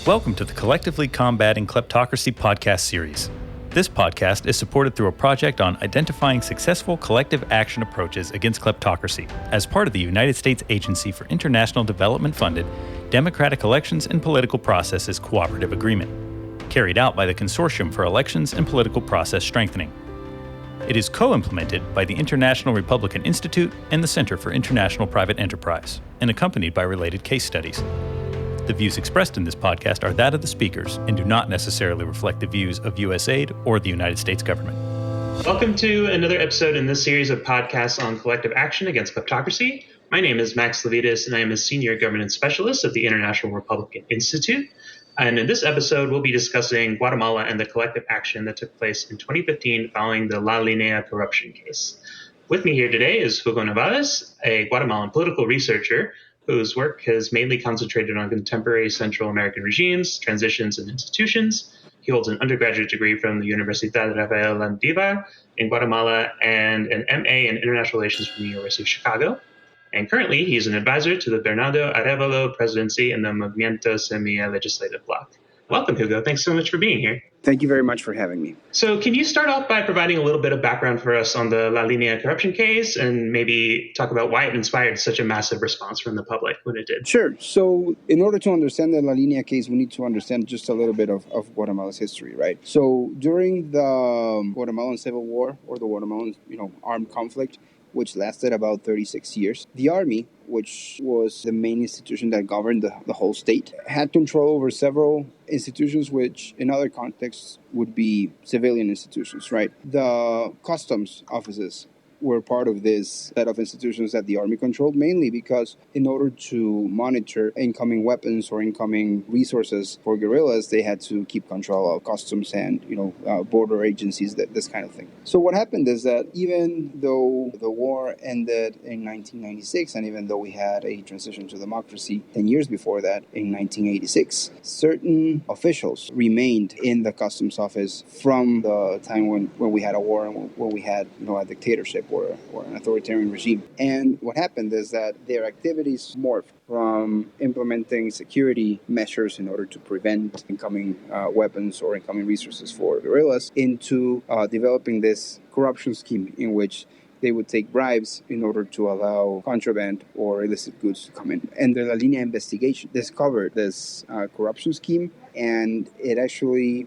Welcome to the Collectively Combating Kleptocracy podcast series. This podcast is supported through a project on identifying successful collective action approaches against kleptocracy as part of the United States Agency for International Development-funded Democratic Elections and Political Processes Cooperative Agreement, carried out by the Consortium for Elections and Political Process Strengthening. It is co-implemented by the International Republican Institute and the Center for International Private Enterprise, and accompanied by related case studies. The views expressed in this podcast are that of the speakers and do not necessarily reflect the views of USAID or the United States government. Welcome to another episode in this series of podcasts on collective action against kleptocracy. My name is Max Levites, and I am a senior governance specialist at the International Republican Institute. And in this episode, we'll be discussing Guatemala and the collective action that took place in 2015 following the La Línea corruption case. With me here today is Hugo Novales, a Guatemalan political researcher whose work has mainly concentrated on contemporary Central American regimes, transitions, and institutions. He holds an undergraduate degree from the Universidad Rafael Landívar in Guatemala and an MA in International Relations from the University of Chicago. And currently, he's an advisor to the Bernardo Arévalo presidency and the Movimiento Semilla legislative bloc. Welcome, Hugo. Thanks so much for being here. Thank you very much for having me. So can you start off by providing a little bit of background for us on the La Línea corruption case and maybe talk about why it inspired such a massive response from the public when it did? Sure. So in order to understand the La Línea case, we need to understand just a little bit of Guatemala's history, right? So during the Guatemalan Civil War, or the Guatemalan armed conflict, which lasted about 36 years, the army, which was the main institution that governed the whole state, had control over several institutions which in other contexts would be civilian institutions, right? The customs offices were part of this set of institutions that the army controlled, mainly because in order to monitor incoming weapons or incoming resources for guerrillas, they had to keep control of customs and border agencies, this kind of thing. So what happened is that even though the war ended in 1996, and even though we had a transition to democracy 10 years before that, in 1986, certain officials remained in the customs office from the time when we had a war and when we had a dictatorship or an authoritarian regime. And what happened is that their activities morphed from implementing security measures in order to prevent incoming weapons or incoming resources for guerrillas into developing this corruption scheme in which they would take bribes in order to allow contraband or illicit goods to come in. And the La Línea investigation discovered this corruption scheme, and it actually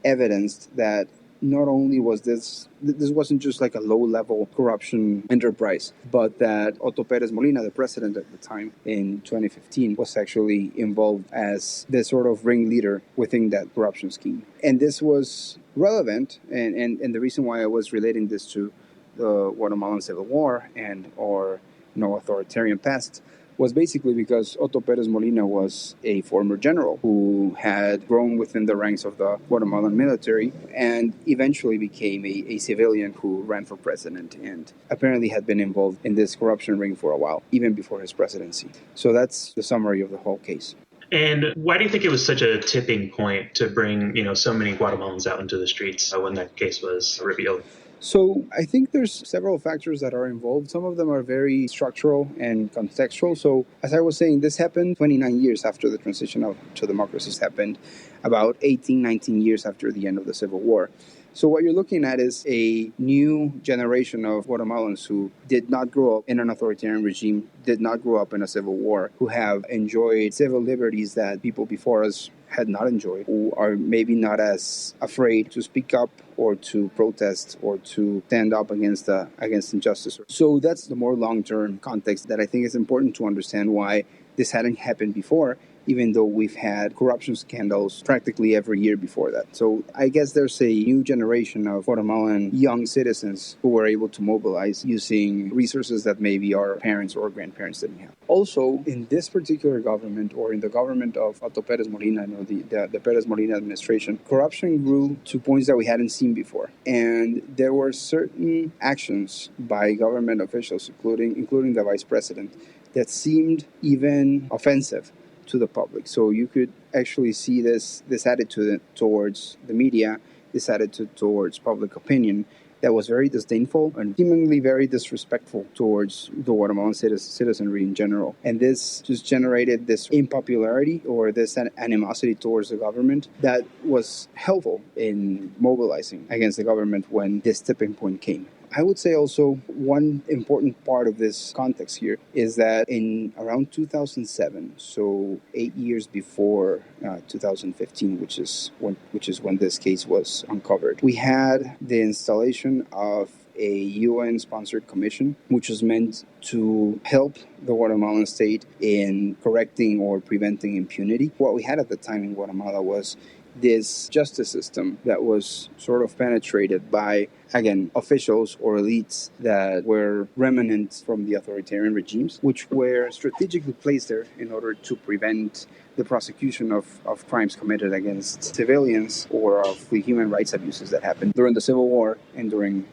evidenced that not only was this wasn't just like a low-level corruption enterprise, but that Otto Pérez Molina, the president at the time in 2015, was actually involved as the sort of ringleader within that corruption scheme. And this was relevant, and the reason why I was relating this to the Guatemalan Civil War and our authoritarian past was basically because Otto Pérez Molina was a former general who had grown within the ranks of the Guatemalan military and eventually became a civilian who ran for president and apparently had been involved in this corruption ring for a while, even before his presidency. So that's the summary of the whole case. And why do you think it was such a tipping point to bring, so many Guatemalans out into the streets when that case was revealed? So I think there's several factors that are involved. Some of them are very structural and contextual. So as I was saying, this happened 29 years after the transition to democracies happened, about 18, 19 years after the end of the Civil War. So what you're looking at is a new generation of Guatemalans who did not grow up in an authoritarian regime, did not grow up in a civil war, who have enjoyed civil liberties that people before us had not enjoyed, who are maybe not as afraid to speak up or to protest or to stand up against injustice. So that's the more long-term context that I think is important to understand why this hadn't happened before, even though we've had corruption scandals practically every year before that. So I guess there's a new generation of Guatemalan young citizens who were able to mobilize using resources that maybe our parents or grandparents didn't have. Also, in this particular government, or in the government of Otto Pérez Molina, the Pérez Molina administration, corruption grew to points that we hadn't seen before. And there were certain actions by government officials, including the vice president, that seemed even offensive to the public. So you could actually see this attitude towards the media, this attitude towards public opinion, that was very disdainful and seemingly very disrespectful towards the Guatemalan citizenry in general. And this just generated this unpopularity or this animosity towards the government that was helpful in mobilizing against the government when this tipping point came. I would say also one important part of this context here is that in around 2007, so 8 years before 2015, which is when this case was uncovered, we had the installation of a UN-sponsored commission, which was meant to help the Guatemalan state in correcting or preventing impunity. What we had at the time in Guatemala was this justice system that was sort of penetrated by, again, officials or elites that were remnants from the authoritarian regimes, which were strategically placed there in order to prevent the prosecution of crimes committed against civilians or of the human rights abuses that happened during the Civil War and during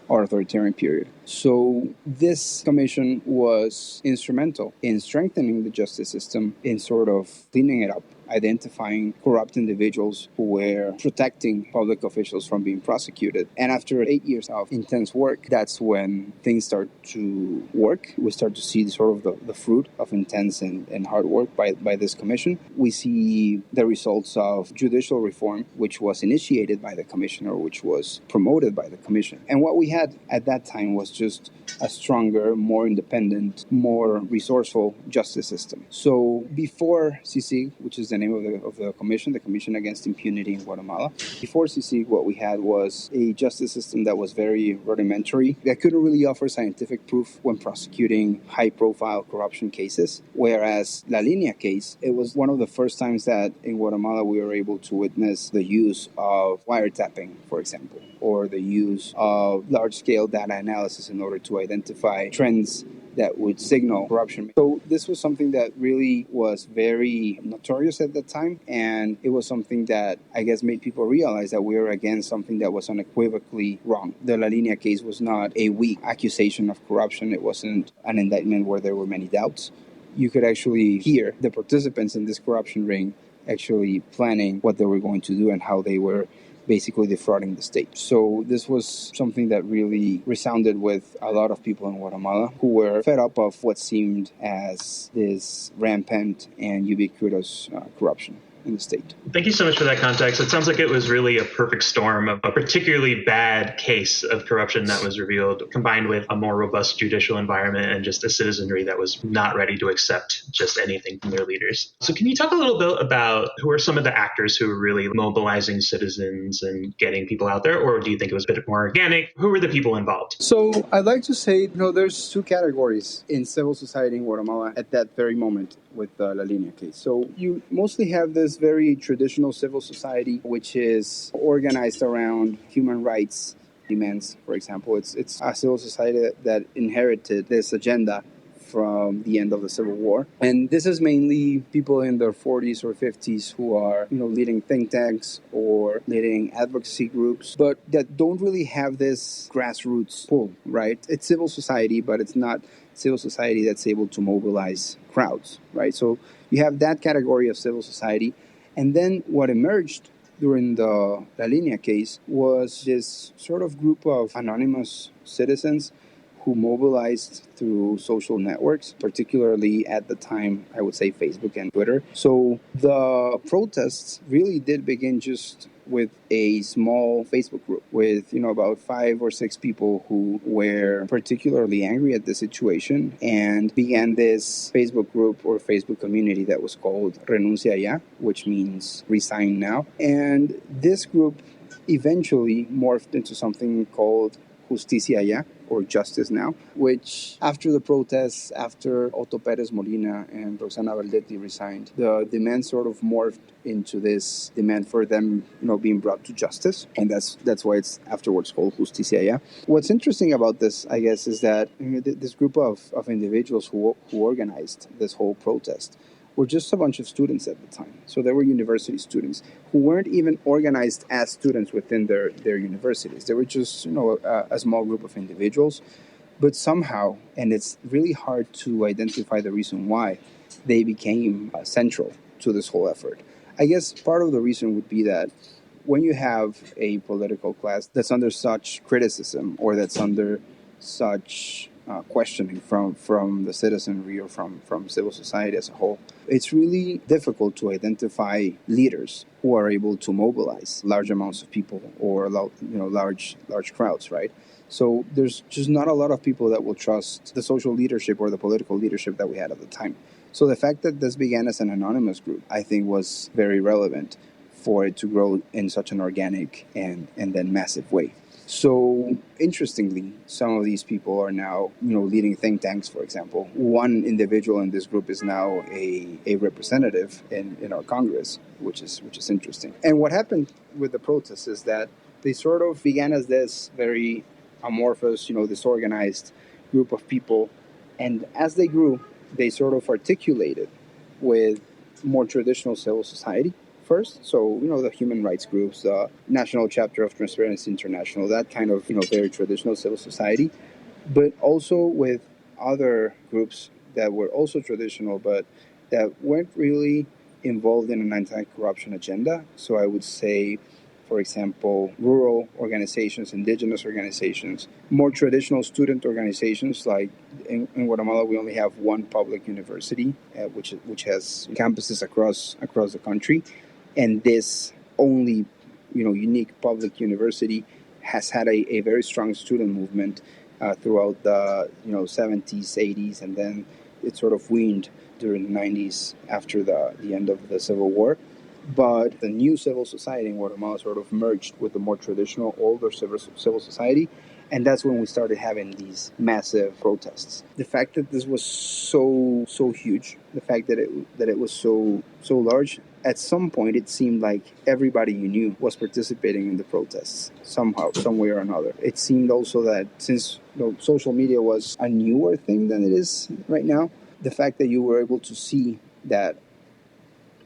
our authoritarian period. So this commission was instrumental in strengthening the justice system, in sort of cleaning it up, identifying corrupt individuals who were protecting public officials from being prosecuted. And after 8 years of intense work, that's when things start to work. We start to see sort of the fruit of intense and hard work by this commission. We see the results of judicial reform, which was initiated by the commissioner, which was promoted by the commission. And what we had at that time was just a stronger, more independent, more resourceful justice system. So before CICIG, which is the name of the Commission Against Impunity in Guatemala, before CICIG, what we had was a justice system that was very rudimentary, that couldn't really offer scientific proof when prosecuting high-profile corruption cases. Whereas La Línea case, it was one of the first times that in Guatemala we were able to witness the use of wiretapping, for example, or the use of large-scale data analysis in order to identify trends that would signal corruption. So this was something that really was very notorious at the time, and it was something that I guess made people realize that we were against something that was unequivocally wrong. The La Línea case was not a weak accusation of corruption. It wasn't an indictment where there were many doubts. You could actually hear the participants in this corruption ring actually planning what they were going to do and how they were basically defrauding the state. So this was something that really resounded with a lot of people in Guatemala who were fed up of what seemed as this rampant and ubiquitous corruption in the state. Thank you so much for that context. It sounds like it was really a perfect storm of a particularly bad case of corruption that was revealed, combined with a more robust judicial environment and just a citizenry that was not ready to accept just anything from their leaders. So can you talk a little bit about who are some of the actors who were really mobilizing citizens and getting people out there? Or do you think it was a bit more organic? Who were the people involved? So I'd like to say, there's two categories in civil society in Guatemala at that very moment with the La Línea case. So you mostly have this very traditional civil society, which is organized around human rights demands, for example. It's a civil society that inherited this agenda from the end of the Civil War. And this is mainly people in their 40s or 50s who are, leading think tanks or leading advocacy groups, but that don't really have this grassroots pull, right? It's civil society, but it's not civil society that's able to mobilize crowds, right? So you have that category of civil society. And then what emerged during the La Línea case was this sort of group of anonymous citizens who mobilized through social networks, particularly at the time, I would say Facebook and Twitter. So the protests really did begin just with a small Facebook group with, about 5 or 6 people who were particularly angry at the situation and began this Facebook group or Facebook community that was called Renuncia Ya, which means resign now. And this group eventually morphed into something called Justicia Ya, or Justice Now, which after the protests, after Otto Pérez Molina and Roxana Baldetti resigned, the demand sort of morphed into this demand for them, being brought to justice. And that's why it's afterwards called Justicia Ya. What's interesting about this, I guess, is that this group of individuals who organized this whole protest were just a bunch of students at the time. So they were university students who weren't even organized as students within their universities. They were just, a small group of individuals. But somehow, and it's really hard to identify the reason why, they became central to this whole effort. I guess part of the reason would be that when you have a political class that's under such criticism or that's under such questioning from the citizenry or from civil society as a whole, it's really difficult to identify leaders who are able to mobilize large amounts of people or large crowds, right? So there's just not a lot of people that will trust the social leadership or the political leadership that we had at the time. So the fact that this began as an anonymous group, I think, was very relevant for it to grow in such an organic and then massive way. So interestingly, some of these people are now, leading think tanks, for example. One individual in this group is now a representative in our Congress, which is interesting. And what happened with the protests is that they sort of began as this very amorphous, disorganized group of people. And as they grew, they sort of articulated with more traditional civil society first. So, the human rights groups, the National Chapter of Transparency International, that kind of, very traditional civil society, but also with other groups that were also traditional, but that weren't really involved in an anti-corruption agenda. So I would say, for example, rural organizations, indigenous organizations, more traditional student organizations. Like in Guatemala, we only have one public university, which has campuses across the country. And this only, unique public university has had a very strong student movement throughout the 70s, 80s, and then it sort of weaned during the 90s after the end of the Civil War. But the new civil society in Guatemala sort of merged with the more traditional, older civil society, and that's when we started having these massive protests. The fact that this was so huge, the fact that it was so large, at some point it seemed like everybody you knew was participating in the protests somehow, some way or another. It seemed also that since social media was a newer thing than it is right now, the fact that you were able to see that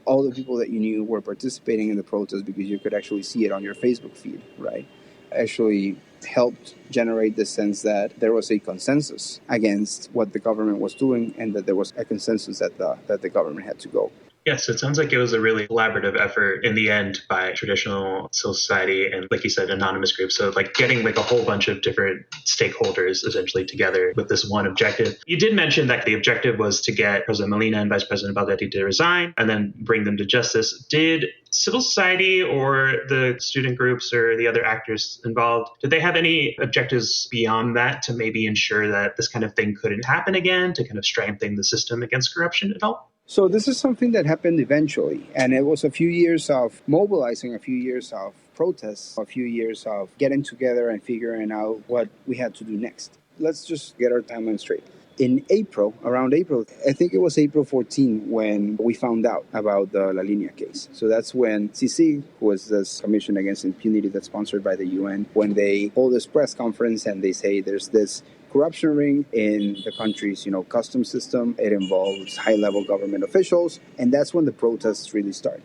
all the people that you knew were participating in the protest because you could actually see it on your Facebook feed, right? Actually helped generate the sense that there was a consensus against what the government was doing and that there was a consensus that the government had to go. Yes, it sounds like it was a really collaborative effort in the end by traditional civil society and, like you said, anonymous groups. So like getting like a whole bunch of different stakeholders essentially together with this one objective. You did mention that the objective was to get President Molina and Vice President Baldetti to resign and then bring them to justice. Did civil society or the student groups or the other actors involved, did they have any objectives beyond that to maybe ensure that this kind of thing couldn't happen again, to kind of strengthen the system against corruption at all? So this is something that happened eventually, and it was a few years of mobilizing, a few years of protests, a few years of getting together and figuring out what we had to do next. Let's just get our timeline straight. In around April, I think it was April 14 when we found out about the La Línea case. So that's when CICIG, who was this Commission Against Impunity that's sponsored by the UN, when they hold this press conference and they say there's this corruption ring in the country's, customs system. It involves high-level government officials, and that's when the protests really start.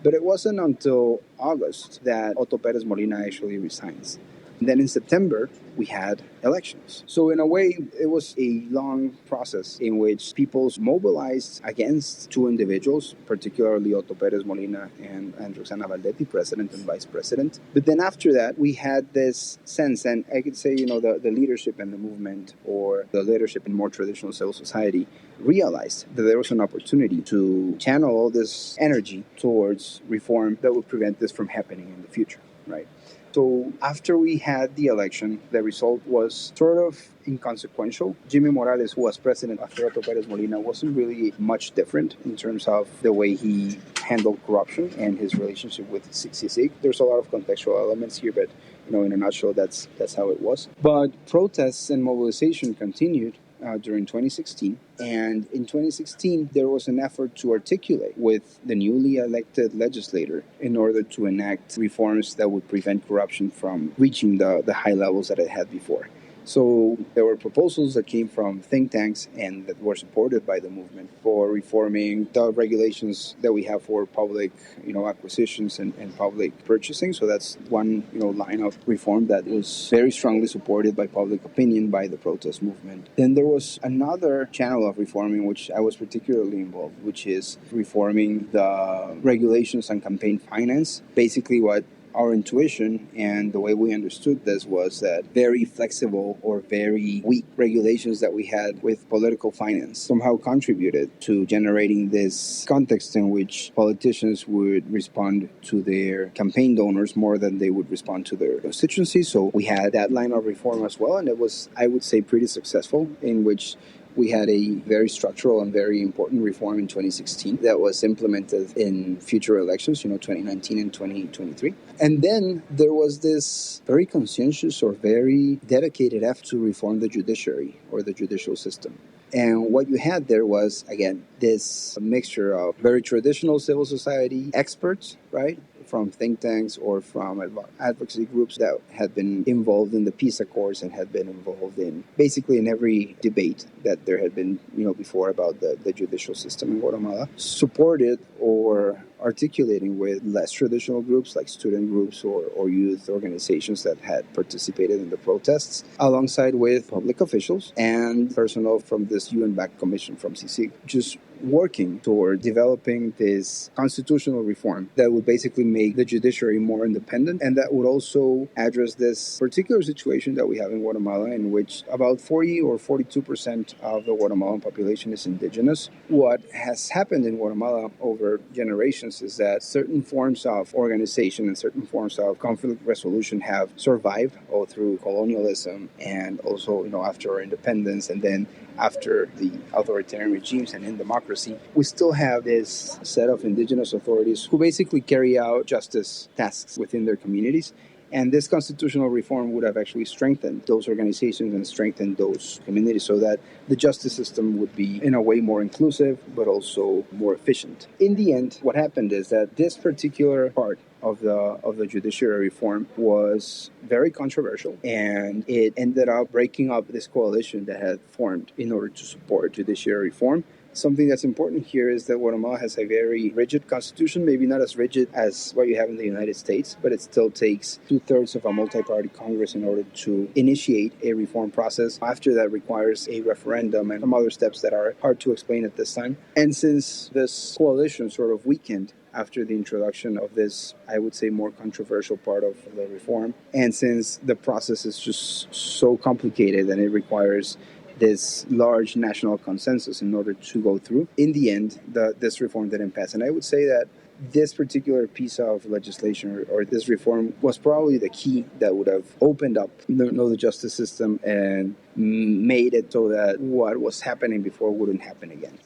But it wasn't until August that Otto Pérez Molina actually resigns. And then in September, we had elections. So in a way, it was a long process in which people mobilized against two individuals, particularly Otto Pérez Molina and Roxana Baldetti, president and vice president. But then after that, we had this sense, and I could say, the leadership in the movement or the leadership in more traditional civil society realized that there was an opportunity to channel all this energy towards reform that would prevent this from happening in the future, right? So after we had the election, the result was sort of inconsequential. Jimmy Morales, who was president after Otto Pérez Molina, wasn't really much different in terms of the way he handled corruption and his relationship with CICIG. There's a lot of contextual elements here, but in a nutshell, that's how it was. But protests and mobilization continued during 2016. And in 2016, there was an effort to articulate with the newly elected legislator in order to enact reforms that would prevent corruption from reaching the high levels that it had before. So there were proposals that came from think tanks and that were supported by the movement for reforming the regulations that we have for public, acquisitions and public purchasing. So that's one, line of reform that was very strongly supported by public opinion, by the protest movement. Then there was another channel of reform in which I was particularly involved, which is reforming the regulations on campaign finance. Basically what our intuition and the way we understood this was that very flexible or very weak regulations that we had with political finance somehow contributed to generating this context in which politicians would respond to their campaign donors more than they would respond to their constituency. So we had that line of reform as well, and it was, I would say, pretty successful, in which we had a very structural and very important reform in 2016 that was implemented in future elections, 2019 and 2023. And then there was this very conscientious or very dedicated effort to reform the judiciary or the judicial system. And what you had there was, again, this mixture of very traditional civil society experts, right, from think tanks or from advocacy groups that had been involved in the peace accords and had been involved in basically in every debate that there had been, before about the judicial system in Guatemala, supported or articulating with less traditional groups like student groups or youth organizations that had participated in the protests, alongside with public officials and personnel from this UN-backed commission from CICIG, just working toward developing this constitutional reform that would basically make the judiciary more independent, and that would also address this particular situation that we have in Guatemala, in which about 40 or 42% of the Guatemalan population is indigenous. What has happened in Guatemala over generations is that certain forms of organization and certain forms of conflict resolution have survived all through colonialism and also, after our independence, and then after the authoritarian regimes and in democracy. We still have this set of indigenous authorities who basically carry out justice tasks within their communities. And this constitutional reform would have actually strengthened those organizations and strengthened those communities so that the justice system would be, in a way, more inclusive, but also more efficient. In the end, what happened is that this particular part of the judiciary reform was very controversial, and it ended up breaking up this coalition that had formed in order to support judiciary reform. Something that's important here is that Guatemala has a very rigid constitution, maybe not as rigid as what you have in the United States, but it still takes 2/3 of a multi-party Congress in order to initiate a reform process. After that requires a referendum and some other steps that are hard to explain at this time. And since this coalition sort of weakened after the introduction of this, I would say, more controversial part of the reform, and since the process is just so complicated and it requires this large national consensus in order to go through, in the end, this reform didn't pass. And I would say that this particular piece of legislation or this reform was probably the key that would have opened up the justice system and made it so that what was happening before wouldn't happen again.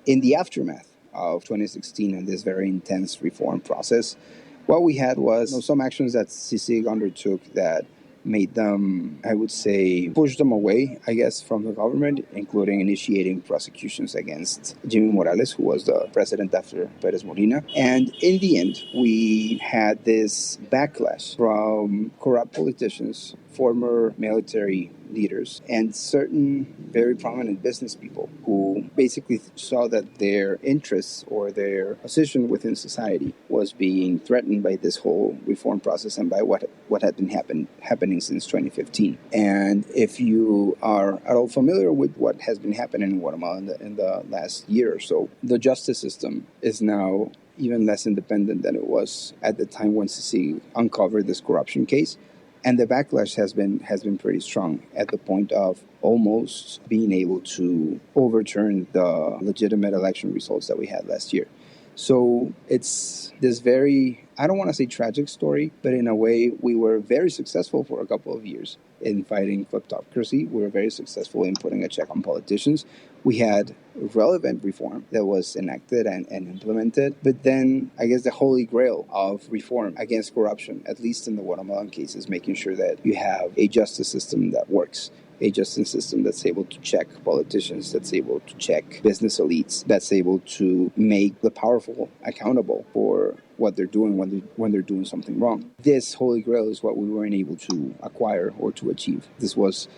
In the aftermath of 2016 and this very intense reform process, what we had was some actions that CICIG undertook that made them, I would say, push them away, I guess, from the government, including initiating prosecutions against Jimmy Morales, who was the president after Pérez Molina. And in the end, we had this backlash from corrupt politicians, former military leaders, and certain very prominent business people who basically saw that their interests or their position within society was being threatened by this whole reform process and by what had been happening since 2015. And if you are at all familiar with what has been happening in Guatemala in the last year or so, the justice system is now even less independent than it was at the time when CICIG uncovered this corruption case. And the backlash has been pretty strong, at the point of almost being able to overturn the legitimate election results that we had last year. So it's this very, I don't want to say tragic story, but in a way we were very successful for a couple of years in fighting kleptocracy. We were very successful in putting a check on politicians. We had relevant reform that was enacted and implemented. But then I guess the holy grail of reform against corruption, at least in the Guatemalan case, is making sure that you have a justice system that works. A justice system that's able to check politicians, that's able to check business elites, that's able to make the powerful accountable for what they're doing when they're doing something wrong. This holy grail is what we weren't able to acquire or to achieve. This was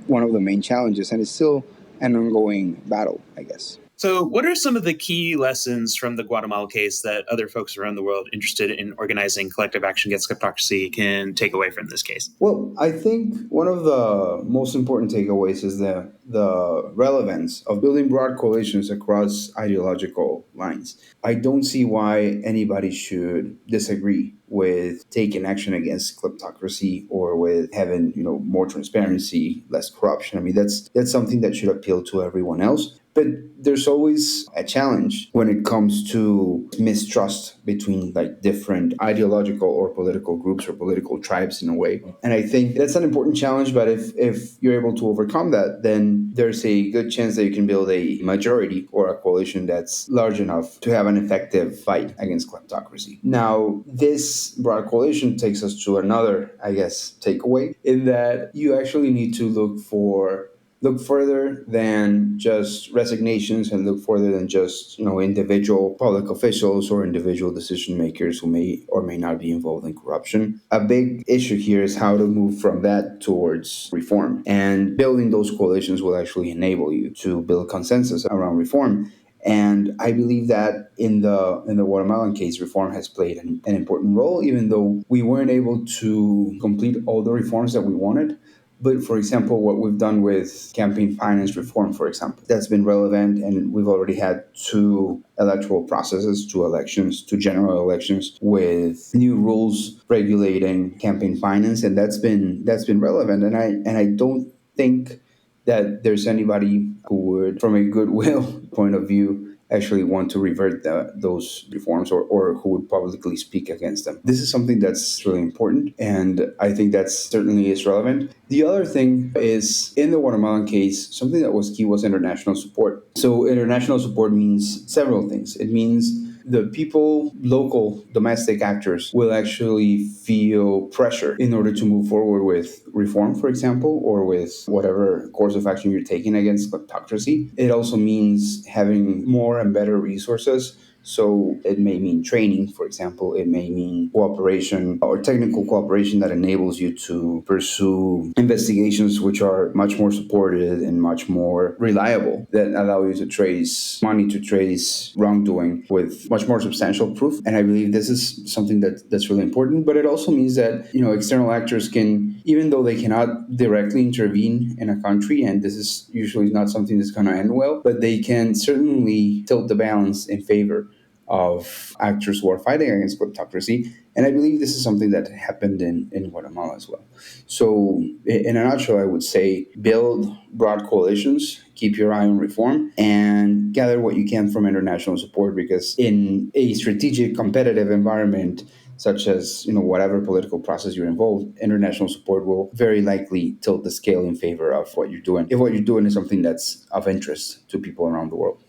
one of the main challenges, and it's still an ongoing battle, I guess. So what are some of the key lessons from the Guatemala case that other folks around the world interested in organizing collective action against kleptocracy can take away from this case? Well, I think one of the most important takeaways is the relevance of building broad coalitions across ideological lines. I don't see why anybody should disagree with taking action against kleptocracy or with having, more transparency, less corruption. I mean, that's something that should appeal to everyone else. But there's always a challenge when it comes to mistrust between like different ideological or political groups or political tribes in a way. And I think that's an important challenge. But if you're able to overcome that, then there's a good chance that you can build a majority or a coalition that's large enough to have an effective fight against kleptocracy. Now, this broad coalition takes us to another, I guess, takeaway in that you actually need to look further than just resignations and look further than just, individual public officials or individual decision makers who may or may not be involved in corruption. A big issue here is how to move from that towards reform. And building those coalitions will actually enable you to build consensus around reform. And I believe that in the Guatemalan case, reform has played an important role, even though we weren't able to complete all the reforms that we wanted. But for example, what we've done with campaign finance reform, for example, that's been relevant. And we've already had 2 electoral processes, 2 elections, 2 general elections with new rules regulating campaign finance. And that's been relevant. And I don't think that there's anybody who would, from a goodwill point of view, actually want to revert those reforms or who would publicly speak against them. This is something that's really important, and I think that certainly is relevant. The other thing is, in the Guatemalan case, something that was key was international support. So international support means several things. It means the people, local, domestic actors will actually feel pressure in order to move forward with reform, for example, or with whatever course of action you're taking against kleptocracy. It also means having more and better resources. So it may mean training, for example. It may mean cooperation or technical cooperation that enables you to pursue investigations which are much more supported and much more reliable, that allow you to trace money, to trace wrongdoing with much more substantial proof. And I believe this is something that's really important. But it also means that, external actors can, even though they cannot directly intervene in a country, and this is usually not something that's going to end well, but they can certainly tilt the balance in favor of actors who are fighting against kleptocracy. And I believe this is something that happened in Guatemala as well. So in a nutshell, I would say build broad coalitions, keep your eye on reform, and gather what you can from international support, because in a strategic competitive environment, such as, whatever political process you're involved, international support will very likely tilt the scale in favor of what you're doing, if what you're doing is something that's of interest to people around the world.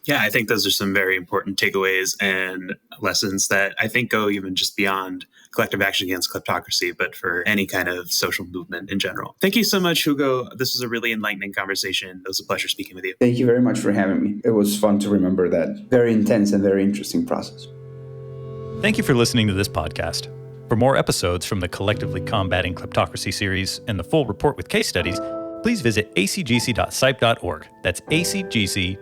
Yeah, I think those are some very important takeaways and lessons that I think go even just beyond collective action against kleptocracy, but for any kind of social movement in general. Thank you so much, Hugo. This was a really enlightening conversation. It was a pleasure speaking with you. Thank you very much for having me. It was fun to remember that very intense and very interesting process. Thank you for listening to this podcast. For more episodes from the Collectively Combating Kleptocracy series and the full report with case studies, please visit acgc.cipe.org. That's acgc.cipe.org.